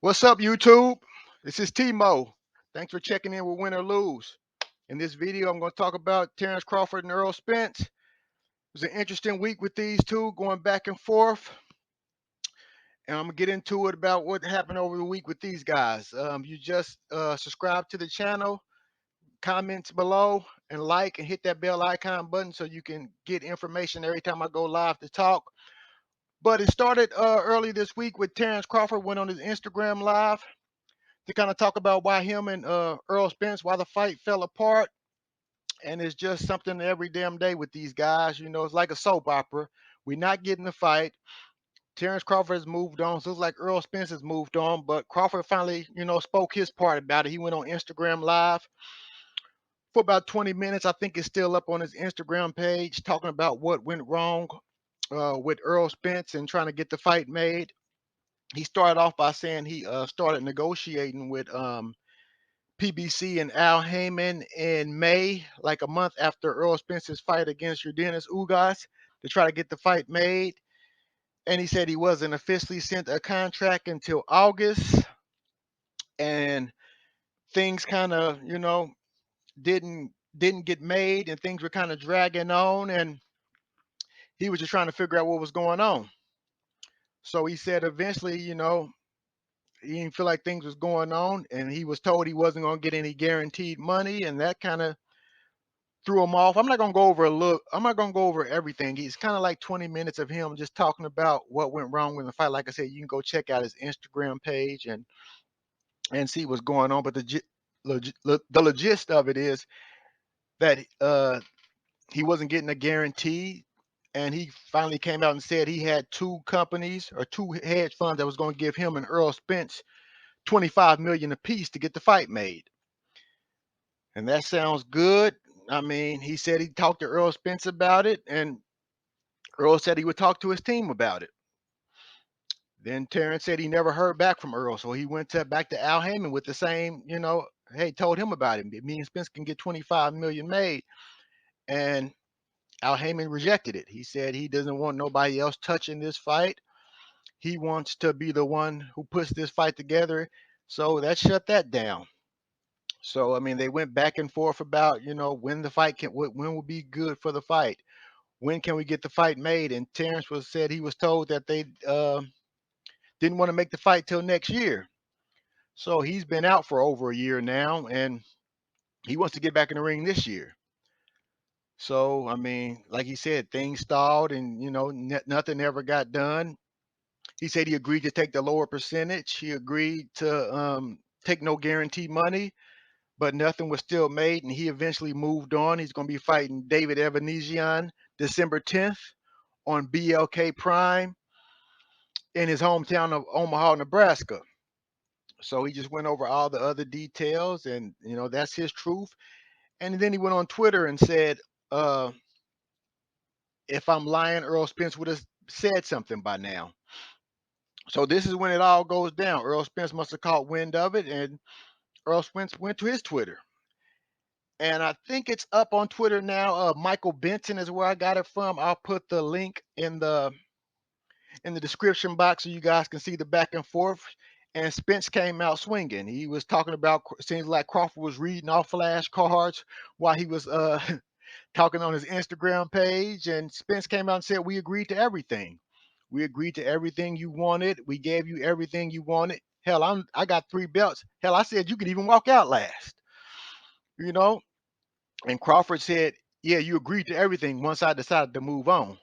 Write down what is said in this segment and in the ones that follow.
What's up, YouTube? This is T-Mo. Thanks for checking in with Win or Lose. In this video, I'm going to talk about Terrence Crawford and Earl Spence. It was an interesting week with these two going back and forth. And I'm going to get into it about what happened over the week with these guys. You just subscribe to the channel, comment below, and like and hit that bell icon button so you can get information every time I go live to talk. But it started early this week with Terrence Crawford went on his Instagram live to kind of talk about why him and Earl Spence, why the fight fell apart. And it's just something every damn day with these guys. You know, it's like a soap opera. We're not getting the fight. Terrence Crawford has moved on. So it's like Earl Spence has moved on. But Crawford finally, spoke his part about it. He went on Instagram Live for about 20 minutes. I think it's still up on his Instagram page talking about what went wrong with Earl Spence and trying to get the fight made. He started off by saying he started negotiating with PBC and Al Heyman in May, like a month after Earl Spence's fight against Yordenis Ugas, to try to get the fight made. And he said he wasn't officially sent a contract until August, and things kind of, didn't get made, and things were kind of dragging on, and he was just trying to figure out what was going on. So he said eventually, he didn't feel like things was going on, and he was told he wasn't going to get any guaranteed money, and that kind of threw him off. I'm not gonna go over a look. I'm not gonna go over everything. He's kind of like 20 minutes of him just talking about what went wrong with the fight. Like I said, you can go check out his Instagram page and see what's going on. But the gist of it is that he wasn't getting a guarantee, and he finally came out and said he had two companies or two hedge funds that was going to give him and Earl Spence 25 million apiece to get the fight made. And that sounds good. I mean, he said he talked to Earl Spence about it, and Earl said he would talk to his team about it. Then Terrence said he never heard back from Earl, so he went back to Al Heyman with the same, hey, told him about it. Me and Spence can get 25 million made, and Al Heyman rejected it. He said he doesn't want nobody else touching this fight. He wants to be the one who puts this fight together. So that shut that down. So I mean, they went back and forth about, when the fight when would be good for the fight. When can we get the fight made? And Terrence said he was told that they didn't want to make the fight till next year. So he's been out for over a year now, and he wants to get back in the ring this year. So I mean, like he said, things stalled, and nothing ever got done. He said he agreed to take the lower percentage. He agreed to take no guarantee money, but nothing was still made, and he eventually moved on. He's going to be fighting David Evanesian December 10th on BLK Prime in his hometown of Omaha, Nebraska. So he just went over all the other details, and that's his truth. And then he went on Twitter and said, uh, "If I'm lying, Earl Spence would have said something by now." So this is when it all goes down. Earl Spence must have caught wind of it, and Earl Spence went to his Twitter. And I think it's up on Twitter now. Michael Benson is where I got it from. I'll put the link in the description box so you guys can see the back and forth. And Spence came out swinging. He was talking about, seems like Crawford was reading off flashcards while he was talking on his Instagram page. And Spence came out and said, "We agreed to everything. We agreed to everything you wanted. We gave you everything you wanted. Hell, I got 3 belts. Hell, I said you could even walk out last. You know." And Crawford said, "Yeah, you agreed to everything once I decided to move on."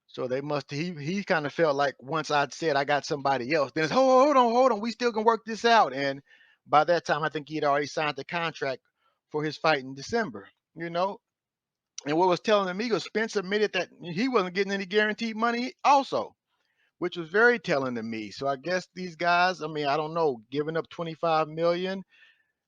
So they must he kind of felt like once I'd said I got somebody else, then it's hold on, we still can work this out. And by that time, I think he had already signed the contract for his fight in December. You know, and what was telling me was Spence admitted that he wasn't getting any guaranteed money also, which was very telling to me. So I guess these guys, I mean, I don't know, giving up 25 million.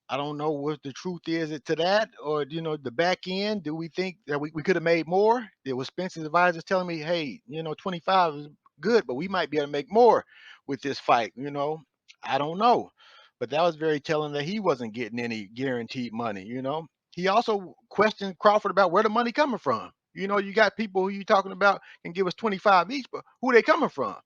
I don't know what the truth is to that, or the back end. Do we think that we could have made more? There was Spence's advisors telling me, hey, 25 is good, but we might be able to make more with this fight. I don't know, but that was very telling that he wasn't getting any guaranteed money. He also questioned Crawford about where the money coming from. You got people who you talking about can give us 25 each, but who they coming from?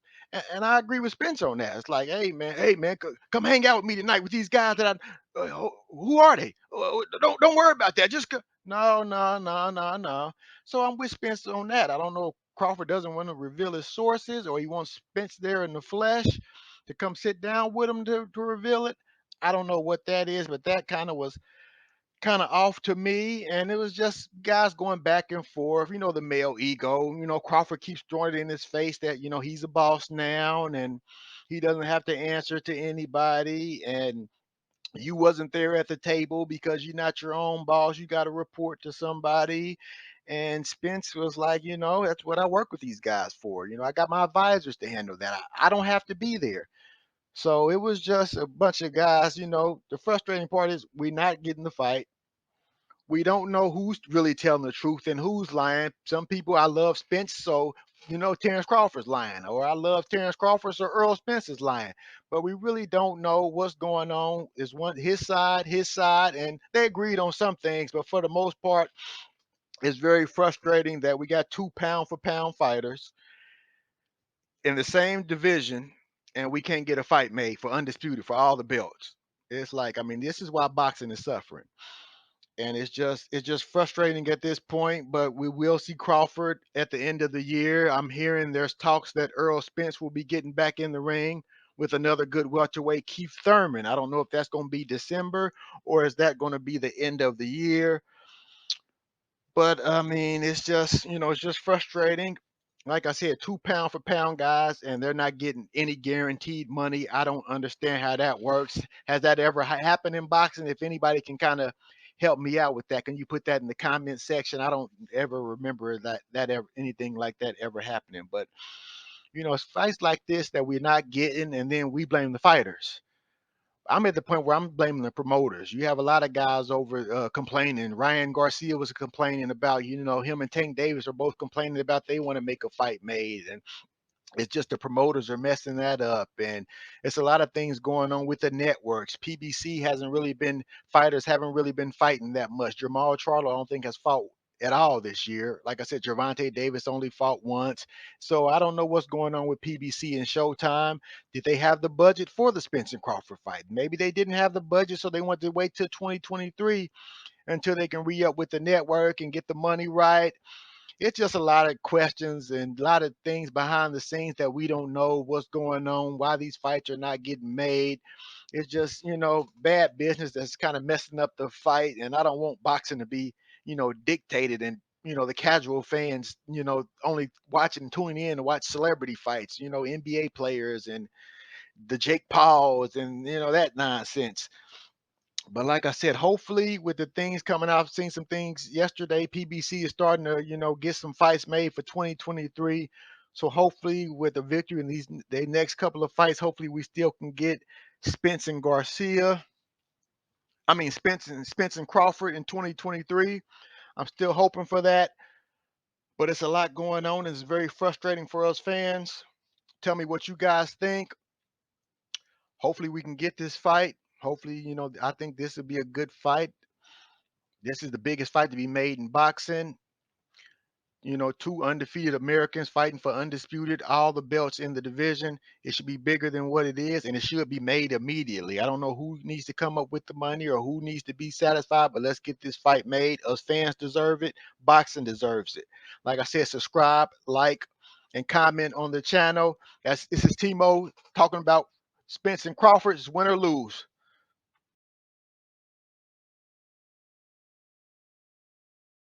And I agree with Spence on that. It's like, hey man, come hang out with me tonight with these guys that who are they? Don't worry about that. Just no, no, no, no, no. So I'm with Spence on that. I don't know if Crawford doesn't want to reveal his sources, or he wants Spence there in the flesh to come sit down with him to reveal it. I don't know what that is, but that kind of was kind of off to me. And it was just guys going back and forth, the male ego. Crawford keeps throwing it in his face that, he's a boss now and he doesn't have to answer to anybody. And you wasn't there at the table because you're not your own boss. You got to report to somebody. And Spence was like, that's what I work with these guys for. I got my advisors to handle that. I don't have to be there. So it was just a bunch of guys. The frustrating part is we're not getting the fight. We don't know who's really telling the truth and who's lying. Some people, I love Spence, so Terrence Crawford's lying, or I love Terrence Crawford, so Earl Spence is lying. But we really don't know what's going on. Is one his side, and they agreed on some things, but for the most part, it's very frustrating that we got two pound for pound fighters in the same division, and we can't get a fight made for undisputed for all the belts. It's like, I mean, this is why boxing is suffering. And it's just frustrating at this point, but we will see Crawford at the end of the year. I'm hearing there's talks that Earl Spence will be getting back in the ring with another good welterweight, Keith Thurman. I don't know if that's going to be December or is that going to be the end of the year. But I mean, it's just frustrating. Like I said, two pound for pound guys, and they're not getting any guaranteed money. I don't understand how that works. Has that ever happened in boxing? If anybody can kind of help me out with that, can you put that in the comment section? I don't ever remember that ever anything like that ever happening. But it's fights like this that we're not getting, and then we blame the fighters. I'm at the point where I'm blaming the promoters. You have a lot of guys over complaining. Ryan Garcia was complaining about, him and Tank Davis are both complaining about they want to make a fight made. And it's just the promoters are messing that up. And it's a lot of things going on with the networks. PBC hasn't really been, fighters haven't really been fighting that much. Jamal Charlo, I don't think has fought at all this year. Like I said, Gervonta Davis only fought once. So I don't know what's going on with PBC and Showtime. Did they have the budget for the Spence and Crawford fight? Maybe they didn't have the budget, so they wanted to wait till 2023 until they can re up with the network and get the money right. It's just a lot of questions and a lot of things behind the scenes that we don't know what's going on, why these fights are not getting made. It's just, bad business that's kind of messing up the fight. And I don't want boxing to be, dictated and, the casual fans, only watching, tuning in to watch celebrity fights, NBA players and the Jake Pauls and, that nonsense. But like I said, hopefully with the things coming out, I've seen some things yesterday. PBC is starting to, get some fights made for 2023. So hopefully with a victory in the next couple of fights, hopefully we still can get Spence and Garcia. I mean Spence and Crawford in 2023. I'm still hoping for that. But it's a lot going on. It's very frustrating for us fans. Tell me what you guys think. Hopefully we can get this fight. Hopefully, I think this would be a good fight. This is the biggest fight to be made in boxing. Two undefeated Americans fighting for undisputed, all the belts in the division. It should be bigger than what it is, and it should be made immediately. I don't know who needs to come up with the money or who needs to be satisfied, but let's get this fight made. Us fans deserve it. Boxing deserves it. Like I said, subscribe, like, and comment on the channel. This is Timo talking about Spence and Crawford. It's win or lose.